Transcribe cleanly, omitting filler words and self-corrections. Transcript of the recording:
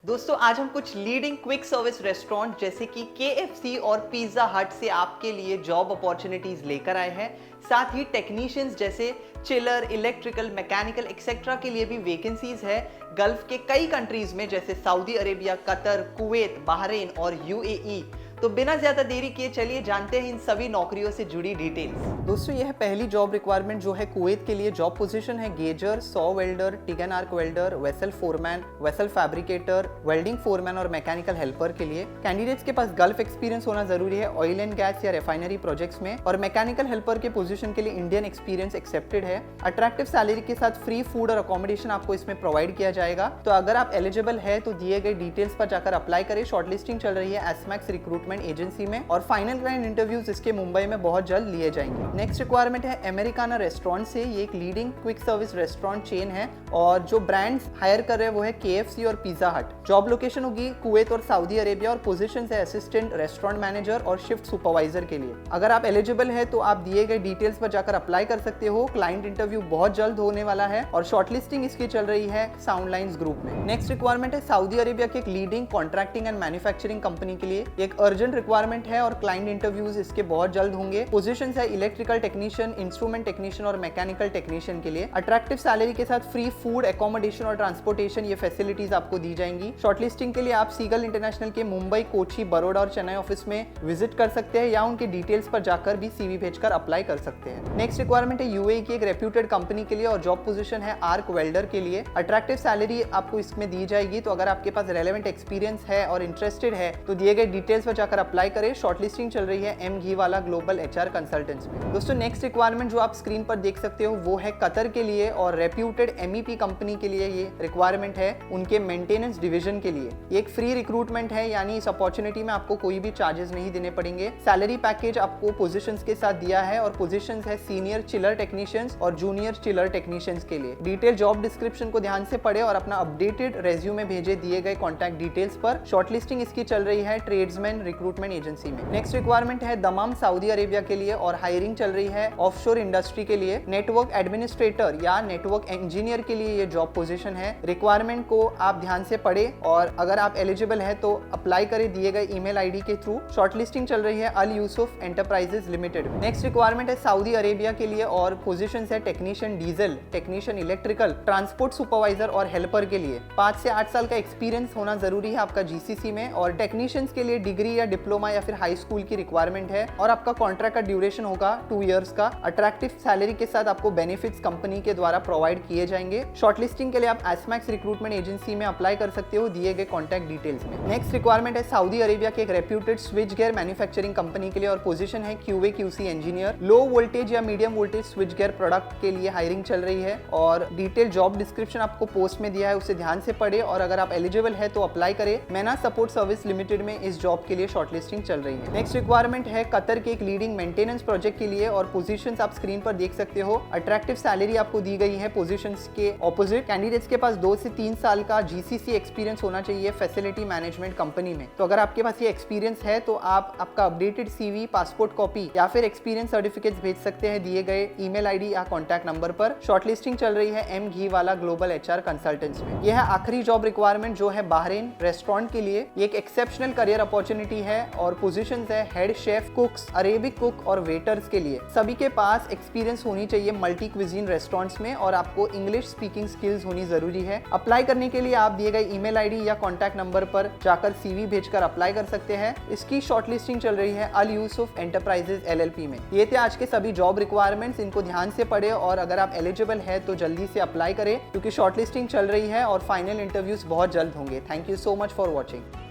दोस्तों आज हम कुछ लीडिंग क्विक सर्विस रेस्टोरेंट जैसे कि KFC और पिज्जा हट से आपके लिए जॉब अपॉर्चुनिटीज लेकर आए हैं। साथ ही टेक्नीशियंस जैसे चिलर, इलेक्ट्रिकल, मैकेनिकल एक्सेट्रा के लिए भी वैकेंसीज है गल्फ के कई कंट्रीज में जैसे Saudi Arabia, Qatar, Kuwait, Bahrain और UAE। तो बिना ज्यादा देरी किए चलिए जानते हैं इन सभी नौकरियों से जुड़ी डिटेल्स। दोस्तों यह पहली जॉब रिक्वायरमेंट जो है कुवैत के लिए जॉब पोजीशन है gouger, saw welder, TIG and arc welder, vessel foreman, vessel fabricator, welding foreman और मैकेनिकल हेल्पर के लिए। कैंडिडेट्स के पास गल्फ एक्सपीरियंस होना जरूरी है ऑयल एंड गैस या रिफाइनरी प्रोजेक्ट्स में, और मैकेनिकल हेल्पर के पोजीशन के लिए इंडियन एक्सपीरियंस एक्सेप्टेड है। अट्रैक्टिव सैलरी के साथ फ्री फूड और अकोमोडेशन आपको इसमें प्रोवाइड किया जाएगा। तो अगर आप एलिजिबल है तो दिए गए डिटेल्स पर जाकर अप्लाई करें। शॉर्टलिस्टिंग चल रही है एसमैक्स रिक्रूटमेंट एजेंसी में और फाइनल क्लाइंट इंटरव्यूज इसके मुंबई में बहुत जल्द लिए जाएंगे। नेक्स्ट रिक्वायरमेंट है अमेरिकाना रेस्टोरेंट से। ये एक leading quick service restaurant chain है और जो ब्रांड्स हायर कर रहे हैं वो है KFC और पिज्जा हट। जॉब लोकेशन होगी कुवैत और सऊदी अरेबिया और पोजीशन है असिस्टेंट रेस्टोरेंट मैनेजर और शिफ्ट सुपरवाइजर के लिए। अगर आप एलिजिबल है तो आप दिए गए डिटेल्स पर जाकर अप्लाई कर सकते हो। क्लाइंट इंटरव्यू बहुत जल्द होने वाला है और शॉर्टलिस्टिंग इसकी चल रही है साउंड लाइन्स ग्रुप में। नेक्स्ट रिक्वायरमेंट है सऊदी अरेबिया के एक leading contracting and manufacturing company के लिए। एक अर्जेंट रिक्वायरमेंट है और क्लाइंट इंटरव्यूज इसके बहुत जल्द होंगे। पोजीशंस है इलेक्ट्रिकल टेक्नीशियन, इंस्ट्रूमेंट टेक्नीशियन और मैकेनिकल टेक्नीशियन के लिए। अट्रैक्टिव सैलरी के साथ फ्री फूड, अकोमोडेशन और ट्रांसपोर्टेशन ये फैसिलिटीज आपको दी जाएंगी। शॉर्टलिस्टिंग के लिए आप सीगल इंटरनेशनल के मुंबई, कोची, बड़ौदा और चेन्नई ऑफिस में विजिट कर सकते हैं या उनके डिटेल्स पर जाकर भी CV भेजकर अप्लाई कर सकते हैं। नेक्स्ट रिक्वायरमेंट है UAE की एक रेप्यूटेड कंपनी के लिए और जॉब पोजीशन है आर्क वेल्डर के लिए। अट्रैक्टिव सैलरी आपको इसमें दी जाएगी। तो अगर आपके पास रेलेवेंट एक्सपीरियंस है और इंटरेस्टेड है तो दिए गए डिटेल्स पर जाकर अप्लाई करें। शॉर्टलिस्टिंग चल रही है M Ghiwala global HR consultants में। दोस्तों नेक्स्ट रिक्वायरमेंट जो आप स्क्रीन पर देख सकते हो वो है कतर के लिए और रेप्यूटेड MEP कंपनी के लिए ये रिक्वायरमेंट है उनके मेंटेनेंस डिवीजन के लिए। ये एक फ्री रिक्रूटमेंट है यानी इस अपॉर्चुनिटी में आपको कोई भी चार्जेस नहीं देने पड़ेंगे। सैलरी पैकेज आपको पोजीशंस के साथ दिया है और पोजीशंस है सीनियर चिलर टेक्नीशियंस और जूनियर चिलर टेक्नीशियंस के लिए। डिटेल जॉब डिस्क्रिप्शन को ध्यान से पढ़े और अपना अपडेटेड रेज्यूमे भेजे दिए गए कॉन्टैक्ट डिटेल्स पर। शॉर्टलिस्टिंग इसकी चल रही है ट्रेड्समैन रिक्रूटमेंट एजेंसी में। नेक्स्ट रिक्वायरमेंट है दमाम सऊदी अरेबिया के लिए और हायरिंग चल रही है ऑफशोर इंडस्ट्री के लिए। नेटवर्क एडमिनिस्ट्रेटर या नेटवर्क इंजीनियर के लिए ये जॉब पोजीशन है। रिक्वायरमेंट को आप ध्यान से पढ़े और अगर आप एलिजिबल है तो अप्लाई करें दिए गए ईमेल ID के थ्रू। शॉर्टलिस्टिंग चल रही है Al Yusuf Enterprises Limited. Next requirement है सऊदी अरेबिया के लिए और पोजीशन है technician diesel, technician electrical, transport supervisor और हेल्पर के लिए। 5 से 8 साल का एक्सपीरियंस होना जरूरी है आपका GCC में और टेक्नीशियंस के लिए डिग्री या डिप्लोमा या फिर हाई स्कूल की रिक्वायरमेंट है और आपका कॉन्ट्रैक्ट का ड्यूरेशन होगा 2 इयर्स का। अट्रैक्टिव सैलरी के साथ आपको बेनिफिट्स कंपनी के द्वारा प्रोवाइड किए जाएंगे। शॉर्टलिस्टिंग के लिए आप एसमैक्स रिक्रूटमेंट एजेंसी में अप्लाई कर सकते हो दिए गए कॉन्टैक्ट डिटेल्स में। नेक्स्ट रिक्वायरमेंट है सऊदी अरेबिया के एक reputed switchgear manufacturing company के लिए और पोजीशन है QA QC engineer. Low voltage या medium voltage switchgear product के लिए हायरिंग चल रही है और डिटेल जॉब डिस्क्रिप्शन आपको पोस्ट में दिया है, उसे ध्यान से पढ़े और अगर आप एलिजिबल है तो अप्लाई करें। मैना सपोर्ट सर्विस लिमिटेड में इस जॉब के लिए शॉर्टलिस्टिंग चल रही है। नेक्स्ट रिक्वायरमेंट है कतर के एक लीडिंग मेंटेनेंस प्रोजेक्ट के लिए और पोजीशंस आप स्क्रीन पर देख सकते हो। अट्रैक्टिव सैलरी आपको दी गई है पोजीशंस के ऑपोजिट। कैंडिडेट्स के पास 2 से 3 साल का GCC एक्सपीरियंस होना चाहिए फैसिलिटी मैनेजमेंट कंपनी में। तो अगर आपके पास ये एक्सपीरियंस है तो आप आपका अपडेटेड CV, पासपोर्ट कॉपी या फिर एक्सपीरियंस सर्टिफिकेट्स भेज सकते हैं दिए गए ईमेल ID या कॉन्टैक्ट नंबर पर। शॉर्टलिस्टिंग चल रही है M Ghiwala global HR consultants में। यह है आखिरी जॉब रिक्वायरमेंट जो है बहरीन रेस्टोरेंट के लिए। ये एक एक्सेप्शनल करियर अपॉर्चुनिटी है और पोजीशंस है हेड शेफ, कुक्स, अरेबिक कुक और वेटर्स के लिए। सभी के पास एक्सपीरियंस होनी चाहिए मल्टी क्विजीन रेस्टोरेंट्स में और आपको इंग्लिश स्पीकिंग स्किल्स होनी जरूरी है। अप्लाई करने के लिए आप दिए गए ईमेल ID या कॉन्टैक्ट नंबर पर जाकर CV भेजकर अप्लाई कर सकते हैं। इसकी शॉर्टलिस्टिंग चल रही है अल यूसुफ एंटरप्राइजेज LLP में। ये थे आज के सभी जॉब रिक्वायरमेंट्स, इनको ध्यान से पढ़े और अगर आप एलिजिबल है तो जल्दी से अप्लाई करें क्योंकि शॉर्टलिस्टिंग चल रही है और फाइनल इंटरव्यूज बहुत जल्द होंगे। Thank you so much for watching.